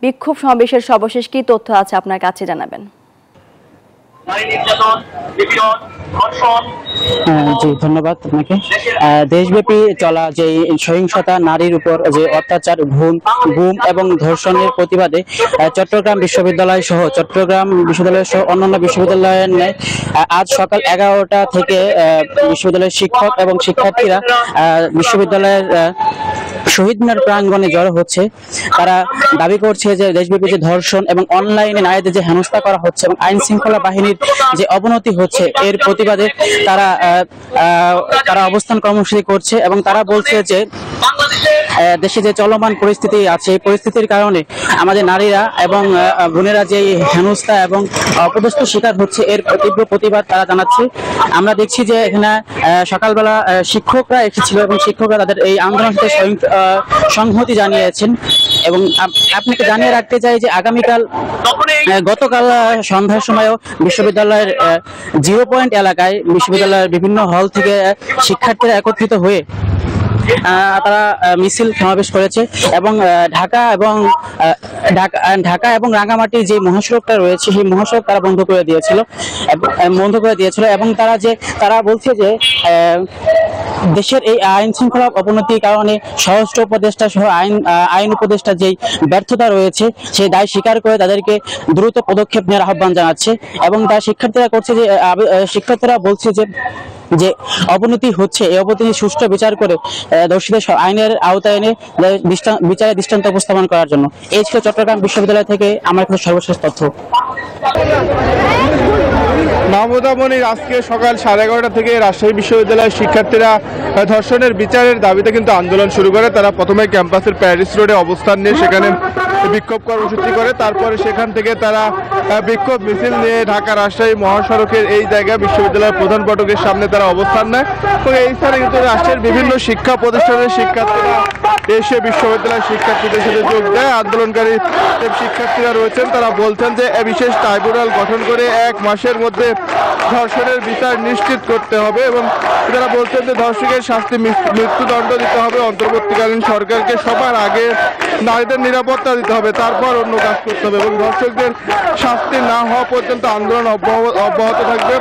বিক্ষোভ সমাবেশের সর্বশেষ কি তথ্য আছে আপনার কাছে জানাবেন। জি ধন্যবাদ আপনাকে। দেশব্যাপী চলা যে সহিংসতা, নারীর উপর যে অত্যাচার, গুম এবং ধর্ষণের প্রতিবাদে চট্টগ্রাম বিশ্ববিদ্যালয় সহ অন্যান্য বিশ্ববিদ্যালয়ের ন্যায় আজ সকাল 11টা থেকে বিশ্ববিদ্যালয়ের শিক্ষক এবং শিক্ষার্থীরা বিশ্ববিদ্যালয়ের শহীদ মিনার প্রাঙ্গণে জড়ো হচ্ছে। তারা দাবি করছে যে দেশব্যাপী যে ধর্ষণ এবং অনলাইনে নারীদের যে হেনস্থা করা হচ্ছে এবং আইন শৃঙ্খলা বাহিনীর যে অবনতি হচ্ছে এর প্রতিবাদে তারা অবস্থান কর্মসূচি করছে এবং তারা বলছে যে দেশে যে চলমান পরিস্থিতি আছে এই পরিস্থিতির কারণে আমাদের নারীরা এবং বোনেরা যে হেনস্থা এবং অপদস্থ শিকার হচ্ছে এর তীব্র প্রতিবাদ তারা জানাচ্ছে। আমরা দেখছি যে এখানে সকালবেলা শিক্ষকরা এসেছিল এবং শিক্ষকরা তাদের এই আন্দোলনের সাথে সংহতি জানিয়েছেন। এবং আপনাকে জানিয়ে রাখতে চাই যে গতকাল সন্ধ্যার সময়ও বিশ্ববিদ্যালয়ের 0 পয়েন্ট এলাকায় বিশ্ববিদ্যালয়ের বিভিন্ন হল থেকে শিক্ষার্থীরা একত্রিত হয়ে তারা মিছিল সমাবেশ করেছে এবং ঢাকা এবং রাঙামাটির যে মহাসড়কটা রয়েছে সেই মহাসড়ক তারা বন্ধ করে দিয়েছিল এবং তারা বলছে যে দেশের এই আইন শৃঙ্খলা অবনতির কারণে স্বরাষ্ট্র উপদেষ্টা সহ আইন উপদেষ্টা যেই ব্যর্থতা রয়েছে সেই দায় স্বীকার করে তাদেরকে দ্রুত পদক্ষেপ নেওয়ার আহ্বান জানাচ্ছে। এবং শিক্ষার্থীরা বলছে যে অবনতি হচ্ছে এই অবনতি সুষ্ঠু বিচার করে দোষীদের আইনের আওতায় এনে বিচারের দৃষ্টান্ত উপস্থাপন করার জন্য। এই ছিল চট্টগ্রাম বিশ্ববিদ্যালয় থেকে আমার কাছে সর্বশেষ তথ্য। মাহমুদা মনির, আজকে সকাল 11:30 থেকে রাজশাহী বিশ্ববিদ্যালয়ের শিক্ষার্থীরা ধর্ষণের বিচারের দাবিতে কিন্তু আন্দোলন শুরু করে। তারা প্রথমে ক্যাম্পাসের প্যারিস রোডে অবস্থান নিয়ে সেখানে বিক্ষোভ কর্মসূচি করে, তারপরে সেখান থেকে তারা বিক্ষোভ মিছিল নিয়ে ঢাকা রাজশাহী মহাসড়কের এই জায়গায় বিশ্ববিদ্যালয়ের প্রধান ফটকের সামনে তারা অবস্থান নেয়। তো এই স্থানে কিন্তু রাষ্ট্রের বিভিন্ন শিক্ষা প্রতিষ্ঠানের শিক্ষার্থীরা এসে বিশ্ববিদ্যালয়ের শিক্ষার্থীদের সাথে যোগ দেয়। আন্দোলনকারী শিক্ষার্থীরা রয়েছেন, তারা বলছেন যে বিশেষ ট্রাইব্যুনাল গঠন করে 1 মাসের মধ্যে ধর্ষণের বিচার নিশ্চিত করতে হবে এবং তারা বলছেন যে ধর্ষকের শাস্তি মৃত্যুদণ্ড দিতে হবে। অন্তর্বর্তীকালীন সরকারকে সবার আগে নারীদের নিরাপত্তা দিতে হবে, তারপর অন্য কাজ করতে হবে এবং ধর্ষকদের শাস্তি না হওয়া পর্যন্ত আন্দোলন অব্যাহত থাকবে।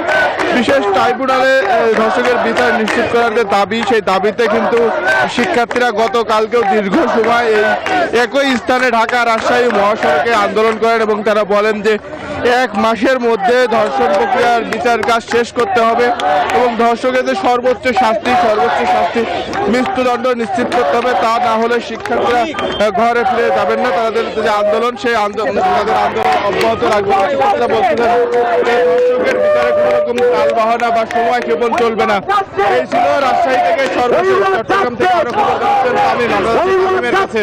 বিশেষ ট্রাইব্যুনালে ধর্ষকের বিচার নিশ্চিত করার যে দাবি, সেই দাবিতে কিন্তু শিক্ষার্থীরা গতকালকেও দীর্ঘ সময় এই একই স্থানে ঢাকা রাজশাহী মহাসড়কে আন্দোলন করেন এবং তারা বলেন যে 1 মাসের মধ্যে ধর্ষণ প্রক্রিয়ার বিচার কাজ শেষ করতে হবে এবং ধর্ষকের যে সর্বোচ্চ শাস্তি মৃত্যুদণ্ড নিশ্চিত করতে হবে। তা না হলে শিক্ষার্থীরা ঘরে ফিরে যাবেন না। তাদের যে আন্দোলন সেই আন্দোলন অব্যাহত রাখবে। শিক্ষার্থীরা বলছিলেন ধর্ষকের বিচারে কোনো রকম টালবাহানা বা সময় ক্ষেপণ চলবে না। এই ছিল রাজশাহী থেকে সর্বশেষ। চট্টগ্রাম থেকে আরো খবর জানাচ্ছেন তামিম কাছে।